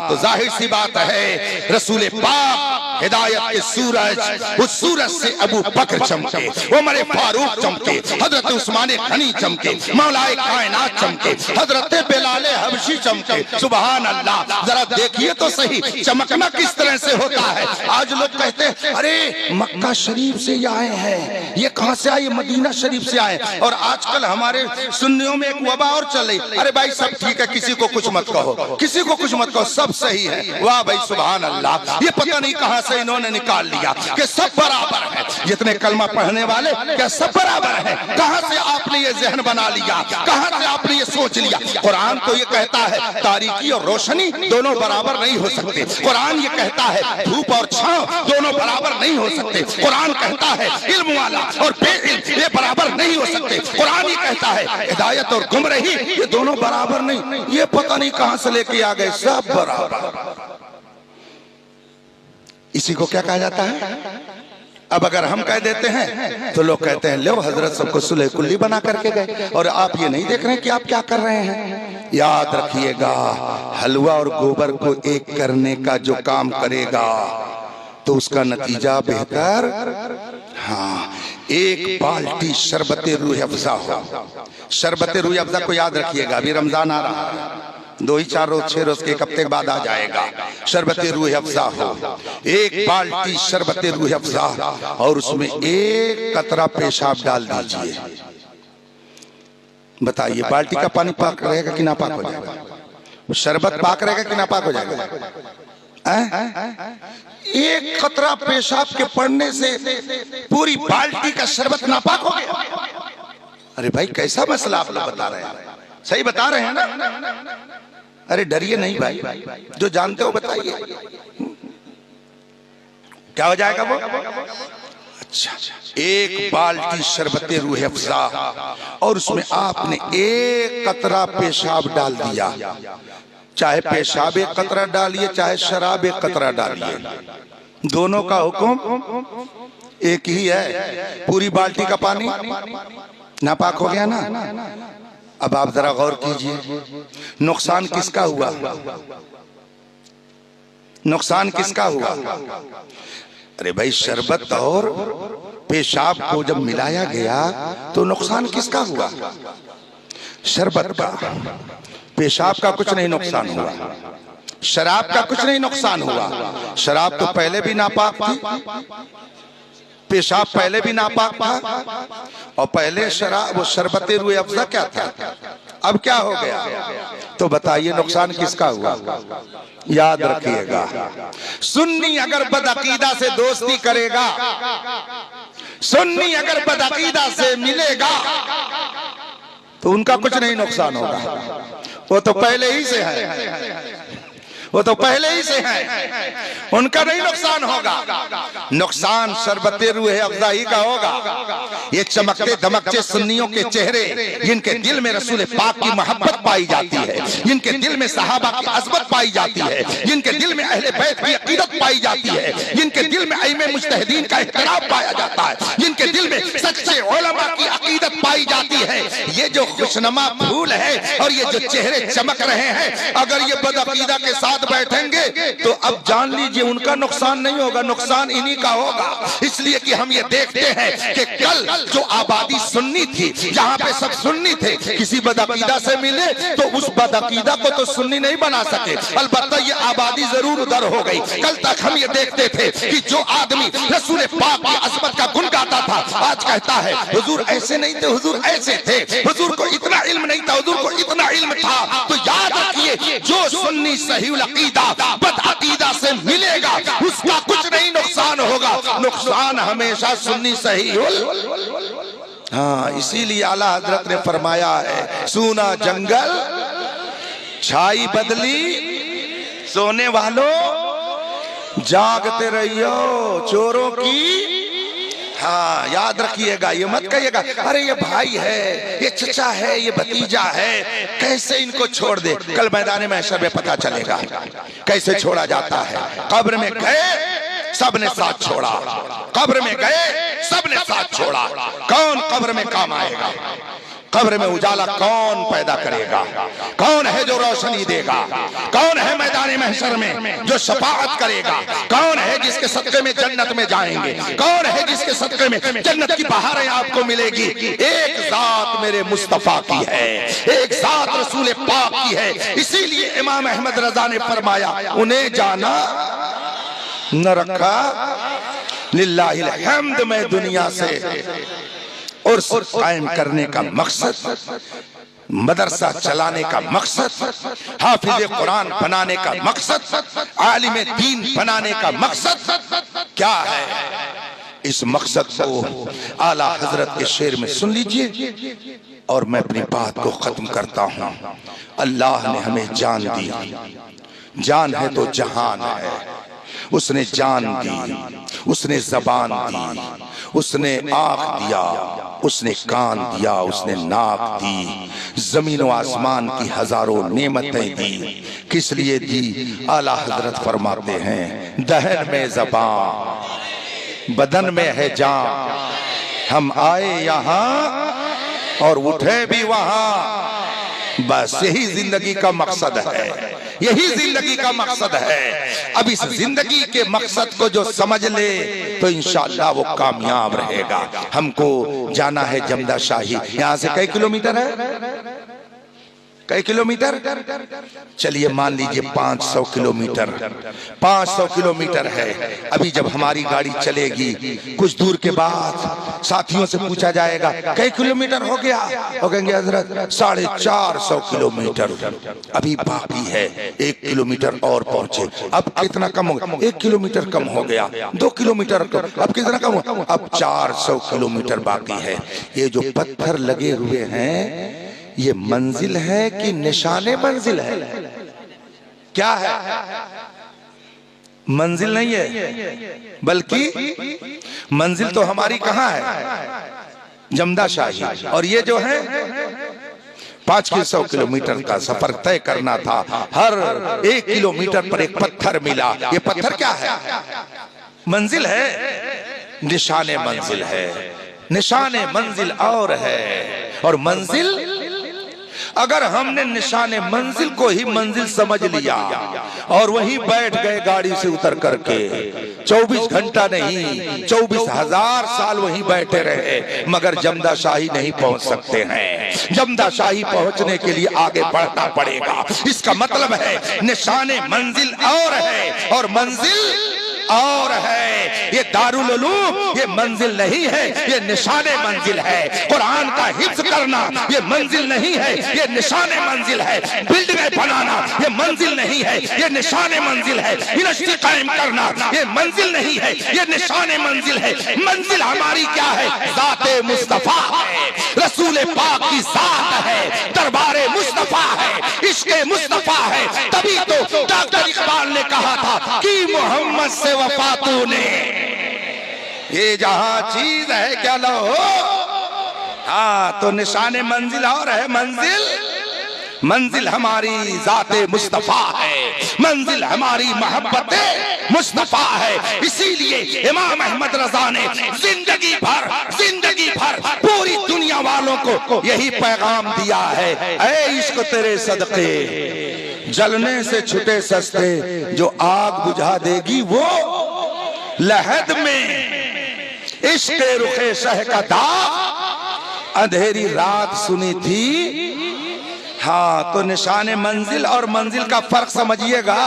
तो जाहिर सी बात है रसूल पाक हिदायत के सूरज, उस सूरज से अबू बकर चमके, उमर फारूक चमके, हजरत उस्मान गनी चमके, मौलाए कायनात चमके, हजरत बिलाल हबशी चमके। सुभान अल्लाह। जरा देखिए तो सही चमकना किस तरह से होता है। आज लोग कहते हैं अरे मक्का शरीफ से ये आए हैं, ये कहां से आए, मदीना शरीफ से आए। और आजकल हमारे सुन्नियों में एक वबा और चल रही। अरे भाई सब ठीक है, किसी को कुछ मत कहो, किसी को कुछ मत कहो, सब सही है। वाह भाई सुभान अल्लाह। ये पता नहीं कहां से इन्होंने निकाल लिया कि सब बराबर है। जितने कलमा पढ़ने वाले क्या सब बराबर है? कहां से आपने ये जहन बना लिया, कहां से आपने ये सोच लिया? कुरान तो ये कहता है तारीकी और रोशनी दोनों बराबर नहीं हो सकते। कुरान ये कहता है धूप और छांव दोनों बराबर नहीं हो सकते। कुरान कहता है इल्म वाला और बेइल्म ये बराबर नहीं हो सकते। कुरान ये कहता है हिदायत और गुमराही ये दोनों बराबर नहीं। ये पता नहीं कहां से लेके आ गए, सब बराबर। इसी को क्या कहा जाता है? अब अगर हम कह देते हैं तो लोग कहते हैं लो हजरत सबको सुलह कुल्ली बना करके गए और आप ये नहीं देख रहे हैं कि आप क्या कर रहे हैं। याद रखिएगा हलवा और गोबर को एक करने का जो काम करेगा तो उसका नतीजा बेहतर। हाँ, एक बाल्टी शरबते रूह अफ़ज़ा हो। शरबते रूह अफ़ज़ा को याद रखिएगा, अभी रमजान आ रहा है, 2 ही 4 रोज 6 रोज के एक हफ्ते के बाद आ जाएगा। शरबते रूह अफ़ज़ा हो, एक बाल्टी शरबते रूह अफ़ज़ा और उसमें एक कतरा पेशाब डाल दीजिए। बताइए बाल्टी का पानी पाक रहेगा कि नापाक हो जाएगा? शरबत पाक रहेगा कि नापाक हो जाएगा? एक कतरा पेशाब के पड़ने से पूरी बाल्टी का शरबत नापाक हो गया। अरे भाई कैसा मसला आप लोग बता रहे हैं? सही बता रहे हैं ना? अरे डरिए नहीं भाई, जो जानते हो बताइए क्या हो जाएगा वो? अच्छा, एक बाल्टी शरबते रूह अफ़ज़ा और उसमें आपने एक कतरा पेशाब डाल दिया। चाहे पेशाब एक कतरा डालिए, चाहे शराब एक कतरा डालिए, दोनों का हुक्म एक ही है। पूरी बाल्टी का पानी नापाक हो गया ना। अब आप जरा गौर कीजिए, नुकसान किसका हुआ? नुकसान किसका हुआ? अरे भाई शरबत और पेशाब को जब मिलाया गया तो नुकसान किसका हुआ? शरबत का। पेशाब का कुछ नहीं नुकसान हुआ, शराब का कुछ नहीं नुकसान हुआ। शराब तो पहले भी नापाक थी, पेशाब पहले भी नापाक था, और पहले शराब वो शरबते रूह अफ़ज़ा क्या था, अब क्या हो गया? तो बताइए नुकसान किसका हुआ? याद रखिएगा, सुन्नी अगर बदअकीदा से दोस्ती करेगा, सुन्नी अगर बदअकीदा से मिलेगा तो उनका कुछ नहीं नुकसान होगा। वो तो पहले ही से है, वो तो पहले ही से है, उनका नहीं नुकसान होगा। नुकसान शरबते रूह अफ़ज़ा ही का होगा। ये चमकते दमकते सुन्नियों के चेहरे, जिनके दिल में रसूल पाक की मोहब्बत पाई जाती है, जिनके दिल में सहाबा की अज़मत पाई जाती है, जिनके दिल में अहले बैत की अकीदत पाई जाती है, जिनके दिल में अइम्मे मुज्तहिदीन का एहतराम पाया जाता है, जिनके दिल में सच्चे उलमा की अकीदत पाई जाती है, ये जो खुशनुमा फूल है और ये जो चेहरे चमक रहे हैं, अगर ये बदअकीदा के साथ बैठेंगे तो अब जान लीजिए उनका नुकसान नहीं होगा, नुकसान इन्हीं का होगा। इसलिए कि हम ये देखते हैं कि कल जो आबादी सुन्नी थी, जहां पे सब सुन्नी थे, किसी बदअकीदा से मिले तो उस बदअकीदा को तो सुन्नी नहीं बना सके, अलबत्ता ये आबादी जरूर उधर हो गई। कल तक हम ये देखते थे कि जो आदमी रसूल पाक की अज़मत का गुण गाता था, आज कहता है हुजूर ऐसे नहीं थे, हुजूर ऐसे थे, हुजूर को इतना इल्म नहीं था, हुजूर को इतना इल्म था। तो याद रखिए जो सुन्नी सही अकीदा बदअकीदा से मिलेगा उसका कुछ नहीं नुकसान होगा, नुकसान हमेशा सुन्नी सही हो। हाँ, इसीलिए आला हजरत ने फरमाया है सूना जंगल छाई बदली, सोने वालों जागते रहियो चोरों की। हाँ याद रखिएगा, ये मत कहिएगा अरे ये भाई है, ये चचा है, ये भतीजा है, कैसे इनको छोड़ दे। कल मैदान महशर में पता चलेगा कैसे छोड़ा जाता है। कब्र में गए सबने साथ छोड़ा, कब्र में गए सबने साथ छोड़ा। कौन कब्र में काम आएगा? कब्र में उजाला कौन पैदा करेगा? कौन है जो रोशनी देगा? कौन है मैदान महशर में जो शफाअत करेगा? कौन है जिसके सदक़े में जन्नत में जाएंगे? कौन है जिसके सदक़े में जन्नत की बहारें आपको मिलेगी? एक जात मेरे मुस्तफा की है, एक जात रसूल पाक की है। इसीलिए इमाम अहमद रजा ने फरमाया, उन्हें जाना न रखा लिल्लाहिल हम्द में दुनिया से और कायम करने का मकसद, मदरसा चलाने का मकसद, हाफिज कुरान बनाने का मकसद, आलिम दीन बनाने का मकसद क्या है? इस मकसद को आला हजरत के शेर में सुन लीजिए और मैं अपनी बात को खत्म करता हूं। अल्लाह ने हमें जान दी, जान है तो जहान है। उसने जान दी, उसने जबान दी, उसने आँख दिया, उसने कान दिया, उसने नाक दी, जमीन व आसमान की हजारों नेमतें दी। किस लिए दी? आला हजरत फरमाते हैं, दहन में ज़बान, बदन में है जान, हम आए यहाँ और उठे भी वहां। बस यही जिंदगी का मकसद है, यही जिंदगी का मकसद है। अब इस जिंदगी के मकसद को जो समझ ले तो इंशाअल्लाह वो कामयाब रहेगा। हमको जाना है जमदा शाही। यहाँ से कई किलोमीटर है? कई किलोमीटर? चलिए मान लीजिए 500 किलोमीटर। 500 किलोमीटर है। अभी जब हमारी गाड़ी चलेगी कुछ दूर के बाद साथियों से पूछा जाएगा कई किलोमीटर हो गया? वो कहेंगे हजरत 450 किलोमीटर अभी बाकी है, 1 किलोमीटर और पहुंचे। अब कितना कम हो गया? 1 किलोमीटर कम हो गया। 2 किलोमीटर कम। अब कितना कम हो? अब 400 किलोमीटर बाकी है। ये जो पत्थर लगे हुए हैं ये मंजिल है कि निशाने मंजिल है? क्या है? मंजिल नहीं है, बल्कि मंजिल तो हमारी कहां है? जमदा शाही। और ये जो है 500 किलोमीटर का सफर तय करना था। हर 1 किलोमीटर पर एक पत्थर मिला। ये पत्थर क्या है? मंजिल है, निशाने मंजिल है। निशाने मंजिल और है। और मंजिल अगर हमने निशाने मंजिल को ही मंजिल समझ लिया और वहीं बैठ गए गाड़ी से उतर करके, 24 घंटा नहीं 24,000 साल वहीं बैठे रहे मगर जमदा शाही नहीं पहुंच सकते हैं। जमदा शाही पहुंचने के लिए आगे बढ़ना पड़ेगा। इसका मतलब है निशाने मंजिल और है और मंजिल और है। ये दारुल उलूम ये मंजिल नहीं है, ये निशाने मंजिल है। कुरान का हिफ्ज करना ये मंजिल नहीं है, ये निशाने मंजिल है। बिल्डिंगें बनाना ये मंजिल नहीं है, ये निशाने मंजिल है। यूनिवर्सिटी कायम करना ये मंजिल नहीं है, ये निशाने मंजिल है। मंजिल हमारी क्या है? ज़ाते मुस्तफा है, रसूल पाक की ज़ात है, दरबारे मुस्तफा है, इश्क़े मुस्तफा है। तभी तो डॉक्टर इकबाल ने कहा था कि मोहम्मद से वफा तूने, ये जहां चीज है क्या लो। हाँ, तो निशाने मंजिल और है। मंजिल हमारी ज़ाते मुस्तफा है, मंजिल हमारी मोहब्बते मुस्तफा है। इसीलिए इमाम अहमद रजा ने जिंदगी भर पूरी दुनिया वालों को यही पैगाम दिया है, ऐ इश्क तेरे सदके जलने से छुटे सस्ते, जो आग बुझा देगी वो लहद में। इश्क रुखे शह का दाग अंधेरी रात सुनी थी। हाँ, तो निशाने मंजिल और मंजिल का फर्क समझिएगा।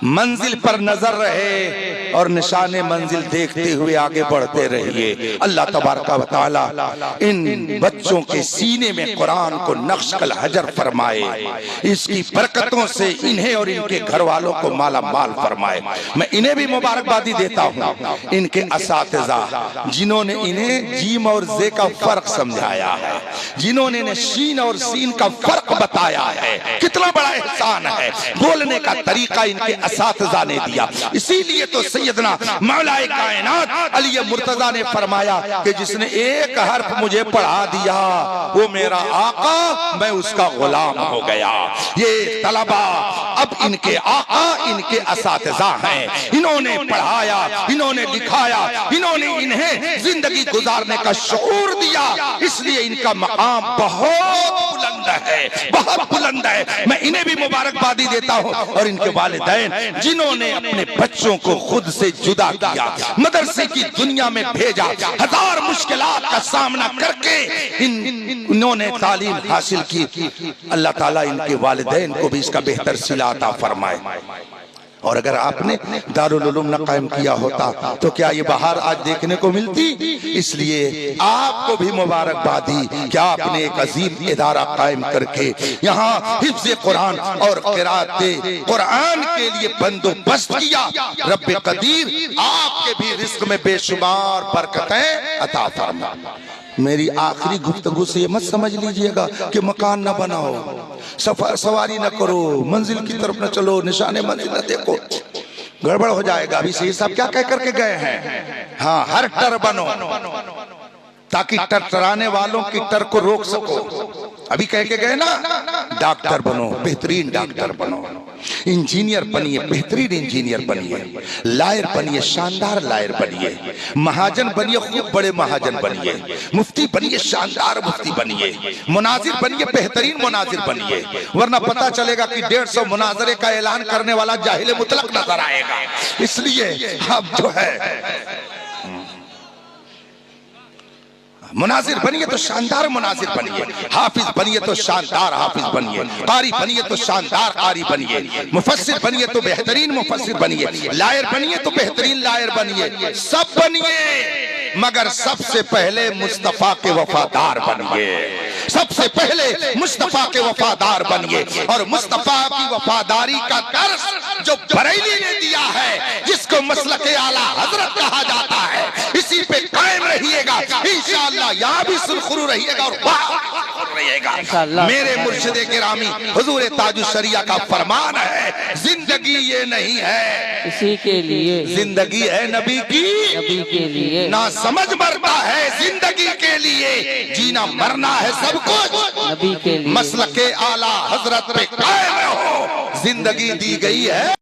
मंजिल पर नजर रहे और निशाने मंजिल देखते हुए आगे बढ़ते रहिए। अल्लाह तबारक व तआला इन बच्चों के सीने में कुरान को नक्श कल हजर फरमाए। इसकी बरकतों से इन्हें और इनके घर वालों को माला माल फरमाए। मैं इन्हें भी मुबारकबादी देता हूँ, इनके असातिज़ा जिन्होंने इन्हें जीम और जे का फर्क समझाया है, जिन्होंने इन्हें शीन और सीन का फर्क बताया है। कितना बड़ा एहसान है। बोलने का तरीका इनके असातिज़ा ने दिया। इसीलिए तो सैयदना मौलाए कायनात अली मुर्तजा ने फरमाया कि जिसने एक हर्फ मुझे पढ़ा दिया वो मेरा आका, मैं उसका गुलाम हो गया। ये तलबा अब इनके आका, इनके असातिज़ा हैं। इन्होंने पढ़ाया, इन्होंने लिखाया, इन्होंने इन्हें जिंदगी गुजारने का शऊर दिया। इसलिए इनका मकाम बहुत बुलंद है, बहुत बुलंद है। मैं इन्हें भी मुबारकबादी देता हूँ और इनके वालिदैन जिन्होंने अपने बच्चों को खुद से जुदा किया, मदरसे की दुनिया में भेजा, हजार मुश्किलात का सामना करके इन्होंने तालीम हासिल की। अल्लाह ताला इनके वालिदैन को भी इसका बेहतर सिला अता फरमाए। और अगर आपने दारुल उलूम न कायम किया होता तो क्या ये बहार आज देखने को मिलती? इसलिए आपको भी मुबारकबादी कि आपने एक अजीम इदारा कायम करके यहाँ हिफ्ज़ कुरान और क़िराअते कुरान के लिए बंदोबस्त किया। रब्बे कदीर आपके भी रिज़्क़ में बेशुमार बरकतें अता फरमा। मेरी आखिरी गुफ्तगू से ये मत समझ लीजिएगा कि मकान न बनाओ, सवारी न करो, मंजिल की तरफ न चलो, निशाने मंजिल न देखो, गड़बड़ हो जाएगा। अभी से सब क्या कह करके गए हैं? हाँ, हर टर बनो ताकि टरटराने वालों की टर को रोक सको। अभी कह के गए ना, डॉक्टर बनो, बेहतरीन डॉक्टर बनो, इंजीनियर बनिए, बेहतरीन इंजीनियर बनिए, लायर बनिए, शानदार लायर बनिए, महाजन बनिए, खूब बड़े महाजन बनिए, मुफ्ती बनिए, शानदार मुफ्ती बनिए, मुनाजिर बनिए, बेहतरीन मुनाजिर बनिए, वरना पता चलेगा कि 150 मुनाजरे का ऐलान करने वाला जाहिल मुतलक नजर आएगा। इसलिए अब जो है मुनाजिर बनिए तो शानदार मुनाजिर बनिए, हाफिज बनिए तो शानदार हाफिज बनिए, कारी बनिए तो शानदार कारी बनिए, मुफस्सिर बनिए तो बेहतरीन मुफस्सिर बनिए, लायर बनिए तो बेहतरीन लायर बनिए, सब बनिए, मगर सबसे पहले मुस्तफा के वफादार बनिए। सबसे पहले मुस्तफा के वफादार बनिए। और मुस्तफा की वफादारी का दर्स जो बरेली ने दिया है, जिसको मसलके आला हजरत कहा जाता है, इसी पे कायम रहिएगा इंशाअल्लाह। यहाँ भी सुरखुरू रहिएगा और रहिएगा। मेरे मुर्शिदे गिरामी हुजूर ताजुश शरिया का फरमान है, जिंदगी ये नहीं है इसी के लिए, जिंदगी है नबी की, नबी के लिए। ना समझ मरता है जिंदगी के लिए, जीना मरना है सब कुछ नबी के लिए। मसलके आला हजरत पे कायम रहो, जिंदगी दी गई है।